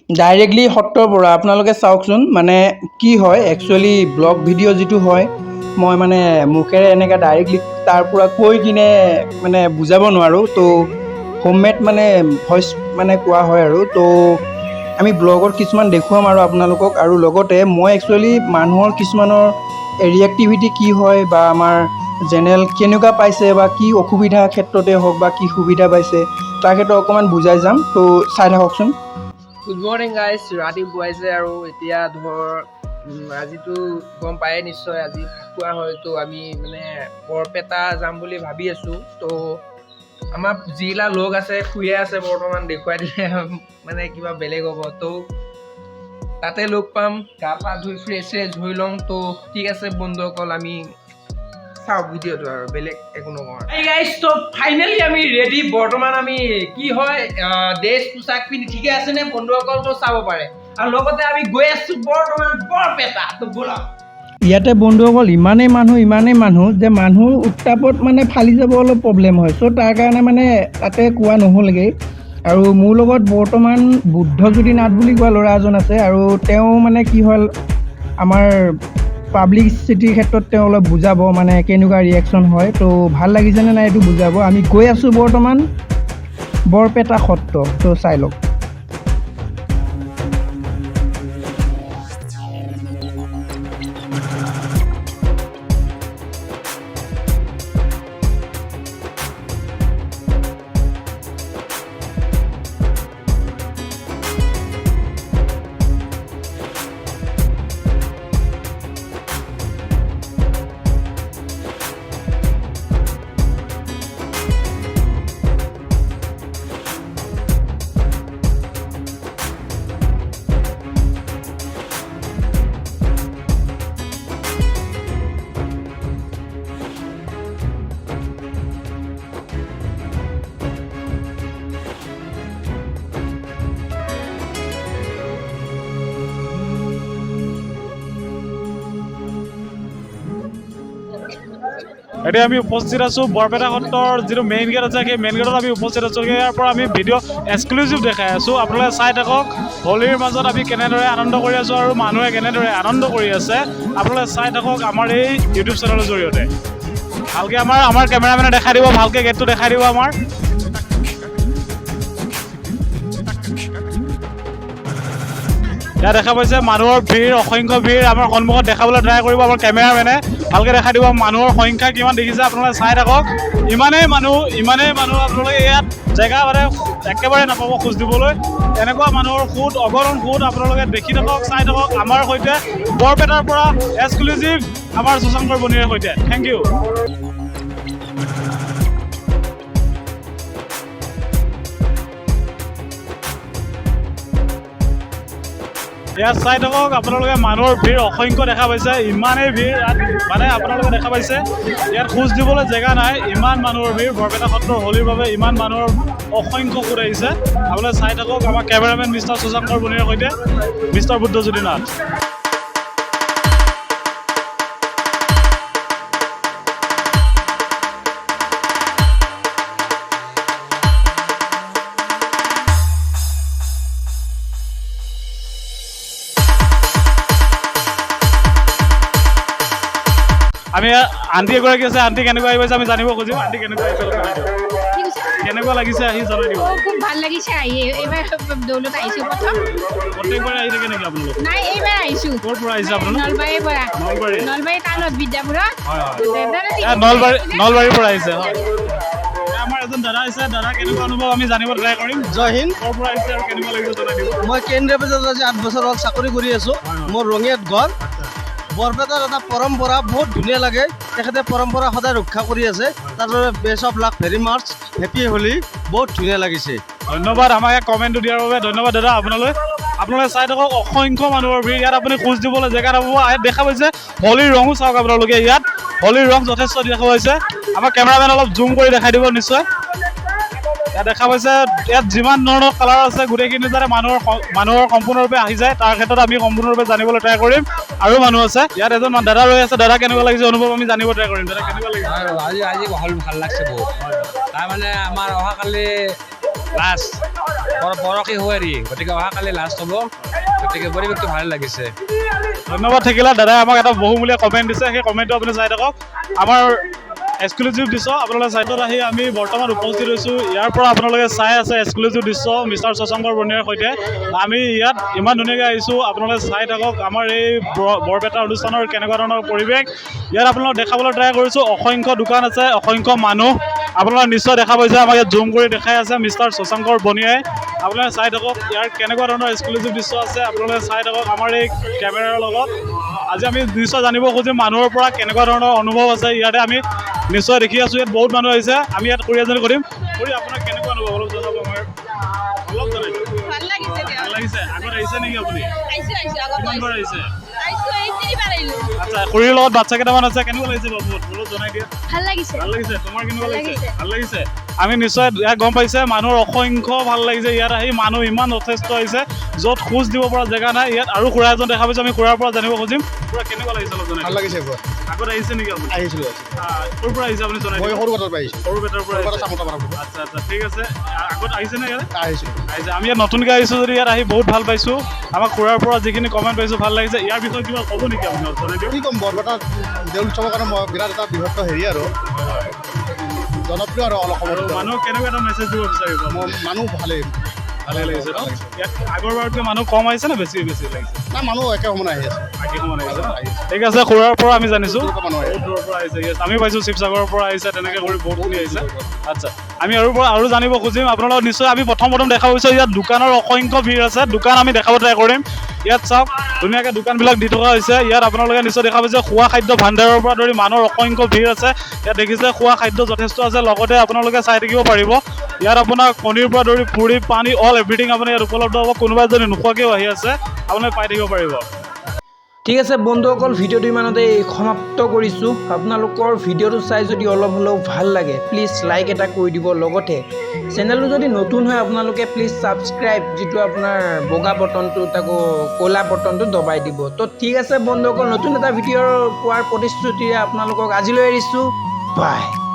Directly সত্ৰৰ পৰা আপোনালোকে চাওকচোন মানে কি হয় একচুৱেলি ব্লগ ভিডিঅ' যিটো হয় মই মানে মুখেৰে এনেকৈ ডাইৰেক্টলি তাৰ পৰা কৈ কিনে মানে বুজাব নোৱাৰোঁ তো হোমমেড মানে ভইচ মানে কোৱা হয় আৰু তো আমি ব্লগত কিছুমান দেখুৱাম আৰু আপোনালোকক আৰু লগতে মই একচুৱেলি মানুহৰ কিছুমানৰ ৰিয়েক্টিভিটি কি হয় বা আমাৰ জেনেৰেল কেনেকুৱা পাইছে বা কি অসুবিধাৰ ক্ষেত্ৰতে হওক বা কি সুবিধা পাইছে তাৰ ক্ষেত্ৰত অকণমান বুজাই যাম তো চাই থাককচোন। গুড মৰ্ণিং গাইজ, ৰাতিপুৱাইছে আৰু এতিয়া ধৰ আজিতো গম পায়ে নিশ্চয় আজি খোৱা হয়তো আমি মানে বৰপেটা যাম বুলি ভাবি আছোঁ। তো আমাৰ যিগিলা লগ আছে শুয়ে আছে বৰ্তমান, দেখুৱাই দিলে মানে কিবা বেলেগ হ'ব। তো তাতে লগ পাম, গা পা ধুই ফ্ৰেছ হৈ লওঁ। তো ঠিক আছে বন্ধুসকল, আমি চাওক ভিডিঅ'টো আৰু বেলেগ একো নকওঁ। এই গাইজ, তো ফাইনেলি আমি ৰেডি। বৰ্তমান আমি কি হয় ড্ৰেছ পোছাক পিন্ধি ঠিকে আছে নে বন্ধুসকল, তো চাব পাৰে। আৰু লগতে আমি গৈ আছো বৰ্তমান বৰপেটা। তো ব'লক। ইয়াতে বন্ধুসকল ইমানেই মানুহ যে মানুহৰ উত্তাপত মানে ফালি যাব অলপ প্ৰব্লেম হয়। চ' তাৰ কাৰণে মানে তাতে কোৱা নহ'লগৈ। আৰু মোৰ লগত বৰ্তমান বুদ্ধজ্যোতি নাথ বুলি কোৱা ল'ৰা এজন আছে আৰু তেওঁ মানে কি হ'ল আমাৰ পাব্লিচিটিৰ ক্ষেত্ৰত তেওঁ অলপ বুজাব মানে কেনেকুৱা ৰিয়েকশ্যন হয়। তো ভাল লাগিছেনে নাই এইটো বুজাব। আমি গৈ আছোঁ বৰ্তমান বৰপেটা সত্ৰ, তো চাই লওক। এতিয়া আমি উপস্থিত আছোঁ বৰপেটা সত্ৰৰ যিটো মেইন গেট আছে, সেই মেইন গেটত আমি উপস্থিত আছোঁ। ইয়াৰ পৰা আমি ভিডিঅ' এক্সক্লুচিভ দেখাই আছোঁ। আপোনালোকে চাই থাকক হোলীৰ মাজত আমি কেনেদৰে আনন্দ কৰি আছোঁ আৰু মানুহে কেনেদৰে আনন্দ কৰি আছে। আপোনালোকে চাই থাকক আমাৰ এই ইউটিউব চেনেলৰ জৰিয়তে। ভালকৈ আমাৰ কেমেৰামেনে দেখাই দিব, ভালকৈ গেটটো দেখাই দিব আমাৰ। ইয়াত দেখা পাইছে মানুহৰ ভিৰ, অসংখ্য ভিৰ আমাৰ সন্মুখত দেখাবলৈ ট্ৰাই কৰিব আমাৰ কেমেৰামেনে। ভালকৈ দেখাই দিব মানুহৰ সংখ্যা কিমান দেখিছে আপোনালোকে চাই থাকক। ইমানেই মানুহ আপোনালোকে ইয়াত জেগা মানে একেবাৰে নাপাব খোজ দিবলৈ। এনেকুৱা মানুহৰ সোঁত, অগণন সোঁত আপোনালোকে দেখি থাকক, চাই থাকক আমাৰ সৈতে বৰপেটাৰ পৰা এক্সক্লুচিভ আমাৰ সুশাংকৰ বনিৰ সৈতে। Thank you. ইয়াত চাই থাকক আপোনালোকে মানুহৰ ভিৰ অসংখ্য দেখা পাইছে। ইমানেই ভিৰ ইয়াত মানে আপোনালোকে দেখা পাইছে ইয়াত খোজ দিবলৈ জেগা নাই, ইমান মানুহৰ ভিৰ। বৰপেটা সত্ৰৰ হোলীৰ বাবে ইমান মানুহৰ অসংখ্য সোঁত আহিছে। আপোনালোকে চাই থাকক আমাৰ কেমেৰামেন মিষ্টাৰ সুশাংকৰ বনিৰ সৈতে মিষ্টাৰ বুদ্ধজ্যোতি নাথ। আমি আণ্টি এগৰাকী আছে, আণ্টি কেনেকুৱা আহি পাইছে আমি জানিব খুজিম। আণ্টি কেনেকুৱা আহিছে কেনেকুৱা লাগিছে আহি জনাই দিব। খুব ভাল লাগিছে আহি। এইবাৰ দৌলত আহিছোঁ প্ৰথম। প্ৰত্যেকবাৰে আহি থাকে নেকি আপোনালোক? নাই, এইবাৰ আহিছোঁ। ক'ৰ পৰা আহিছে আপোনালোক? নলবাৰীৰ পৰা। নলবাৰী টাউনত বিদ্যাপুৰত। নলবাৰীৰ পৰা আহিছে। আমাৰ এজন দাদা আহিছে, দাদা কেনেকুৱা অনুভৱ আমি জানিব ট্ৰাই কৰিম। জয় হিন্দ। ক'ৰ পৰা আহিছে আৰু কেনেকুৱা লাগিছে জনাই দিব। মই কেন্দ্ৰীয় বজাৰত আজি 8 বছৰ হ'ল চাকৰি কৰি আছোঁ। মোৰ ৰঙিয়াত ঘৰ। বৰপেটাৰ এটা পৰম্পৰা বহুত ধুনীয়া লাগে, তেখেতে পৰম্পৰা সদায় ৰক্ষা কৰি আছে। তাৰ বাবে best of luck, very much, happy Holi. বহুত ধুনীয়া লাগিছে। ধন্যবাদ আমাক কমেণ্টটো দিয়াৰ বাবে। ধন্যবাদ দাদা আপোনালোকে চাই থাকক অসংখ্য মানুহৰ ভিৰ। ইয়াত আপুনি খোজ দিবলৈ জেগা নাপাব। ইয়াত দেখা পাইছে হোলীৰ ৰঙো চাওক আপোনালোকে। ইয়াত হোলীৰ ৰং যথেষ্ট দেখা পাইছে। আমাৰ কেমেৰামেন অলপ জুম কৰি দেখাই দিব নিশ্চয়। ইয়াত দেখা পাইছে ইয়াত যিমান ধৰণৰ কালাৰ আছে গোটেইখিনি যাতে মানুহৰ সম্পূৰ্ণৰূপে আহি যায় তাৰ ক্ষেত্ৰত আমি সম্পূৰ্ণৰূপে জানিবলৈ ট্ৰাই কৰিম। আৰু মানুহ আছে ইয়াত, এজন দাদা ৰৈ আছে। দাদা কেনেকুৱা লাগিছে অনুভৱ আমি জানিব ট্ৰাই কৰিম। দাদা কেনেকুৱা লাগিছে? আজি ভাল লাগছে বহুত। তাৰমানে আমাৰ অহাকালি লাষ্ট পৰহি হোৱাৰি গতিকে অহাকালি লাষ্ট হ'ব গতিকে পৰিৱেশটো ভাল লাগিছে ধন্যবাদ থাকিলা দাদাই আমাক এটা বহুমূলীয়া কমেণ্ট দিছে সেই কমেণ্টটো আপুনি চাই থাকক আমাৰ এক্সক্লুজিভ দৃশ্য আপোনালোকে চাইটত আহি আমি বৰ্তমান উপস্থিত হৈছোঁ ইয়াৰ পৰা আপোনালোকে চাই আছে এক্সক্লুজিভ দৃশ্য মিষ্টাৰ শশাংকৰ বনিয়াৰ সৈতে আমি ইয়াত ইমান ধুনীয়াকৈ আহিছোঁ আপোনালোকে চাই থাকক আমাৰ এই বৰপেটা অনুষ্ঠানৰ কেনেকুৱা ধৰণৰ পৰিৱেশ ইয়াত আপোনালোক দেখাবলৈ ট্ৰাই কৰিছোঁ অসংখ্য দোকান আছে অসংখ্য মানুহ আপোনালোকে নিশ্চয় দেখা পাইছে আমাক ইয়াত জুম কৰি দেখাই আছে মিষ্টাৰ শশাংকৰ বনিয়াই আপোনালোকে চাই থাকক ইয়াৰ কেনেকুৱা ধৰণৰ এক্সক্লুজিভ দৃশ্য আছে আপোনালোকে চাই থাকক আমাৰ এই কেমেৰাৰ লগত আজি আমি নিশ্চয় জানিব খুজিম মানুহৰ পৰা কেনেকুৱা ধৰণৰ অনুভৱ আছে ইয়াতে আমি নিশ্চয় দেখি আছোঁ ইয়াত বহুত মানুহ আহিছে আমি ইয়াত খুৰী এজনী কৰিম খুৰী আপোনাৰ কেনেকুৱা অনুভৱ অলপ জনাব আমাৰ অলপ জনাইছোঁ ভাল লাগিছে ভাল লাগিছে আগত আহিছে নেকি আপুনি কিমানবাৰ আহিছে আচ্ছা খুৰীৰ লগত বাচ্চা কেইটামান আছে কেনেকুৱা লাগিছে বাবু অলপ জনাই দিয়া ভাল লাগিছে ভাল লাগিছে তোমাৰ কেনেকুৱা লাগিছে ভাল লাগিছে আমি নিশ্চয় ইয়াত গম পাইছে মানুহৰ অসংখ্য ভাল লাগিছে ইয়াত আহি মানুহ ইমান যথেষ্ট আহিছে য'ত খোজ দিব পৰা জেগা নাই ইয়াত আৰু খুৰা এজন দেখা পাইছোঁ আমি খুৰাৰ পৰা জানিব খুজিম খুৰা কেনেকুৱা লাগিছে অলপ জনাই ভাল লাগিছে আগত আহিছে নেকি আপুনি আহিছিলোঁ ক'ৰ পৰা আহিছে আপুনি জনাই মই সৰু কথাত পাইছোঁ সৰু বেটাৰ পৰা আহিছে চামতা আচ্ছা আচ্ছা ঠিক আছে আগত আহিছে নে ইয়াত আহিছিলোঁ আহিছে আমি ইয়াত নতুনকৈ আহিছোঁ যদি ইয়াত আহি বহুত ভাল পাইছোঁ আমাক খুৰাৰ পৰা যিখিনি কমেণ্ট পাইছোঁ ভাল লাগিছে ইয়াৰ বিষয়ে কিবা ক'ব নেকি আপোনাক জনাই দিয়ক কি ক'ম বৰপেটা দেউল উৎসৱৰ কাৰণে মই বিৰাট এটা বৃহত্তৰ হেৰি আৰু জনপ্ৰিয় আৰু অলপ আৰু মানুহক কেনেকুৱা এটা মেছেজ দিব বিচাৰিব মানুহ ভালেই ভালে লাগিছে ন ইয়াত আগৰবাৰতকৈ মানুহ কম আহিছে নে বেছি বেছি লাগিছে না মানুহ একে সমান আহি আছে বাকী সমান আহিছে ন ঠিক আছে খুৰাৰ পৰা আমি জানিছোঁ মানুহ বহুত দূৰৰ পৰা আহিছে yes আমি পাইছোঁ শিৱসাগৰৰ পৰা আহিছে তেনেকৈ কৰি বহুতখিনি আহিছে আচ্ছা আমি আৰু জানিব খুজিম আপোনালোকক নিশ্চয় আমি প্ৰথম দেখা পাইছোঁ ইয়াত দোকানৰ অসংখ্য ভিৰ আছে দোকান আমি দেখাব ট্ৰাই কৰিম ইয়াত চাওক ধুনীয়াকৈ দোকানবিলাক দি থকা হৈছে ইয়াত আপোনালোকে নিশ্চয় দেখা পাইছে খোৱা খাদ্য ভাণ্ডাৰৰ পৰা ধৰি মানুহৰ অসংখ্য ভিৰ আছে ইয়াত দেখিছে খোৱা খাদ্য যথেষ্ট আছে লগতে আপোনালোকে চাই থাকিব পাৰিব ইয়াত আপোনাৰ কণীৰ পৰা ধৰি পুৰি পানী অল এভৰিথিং আপুনি ইয়াত উপলব্ধ হ'ব কোনোবাই যদি নোখোৱাকৈও আহি আছে আপোনালোকে পাই থাকিব পাৰিব ঠিক আছে বন্ধুসকল ভিডিঅ'টো ইমানতে সমাপ্ত কৰিছোঁ আপোনালোকৰ ভিডিঅ'টো চাই যদি অলপ হ'লেও ভাল লাগে প্লিজ লাইক এটা কৰি দিব লগতে চেনেলটো যদি নতুন হয় আপোনালোকে প্লিজ ছাবস্ক্ৰাইব যিটো আপোনাৰ বগা বটনটো তাকো ক'লা বটনটো দবাই দিব তো ঠিক আছে বন্ধুসকল নতুন এটা ভিডিঅ' পোৱাৰ প্ৰতিশ্ৰুতিৰে আপোনালোকক আজিলৈ এৰিছোঁ বাই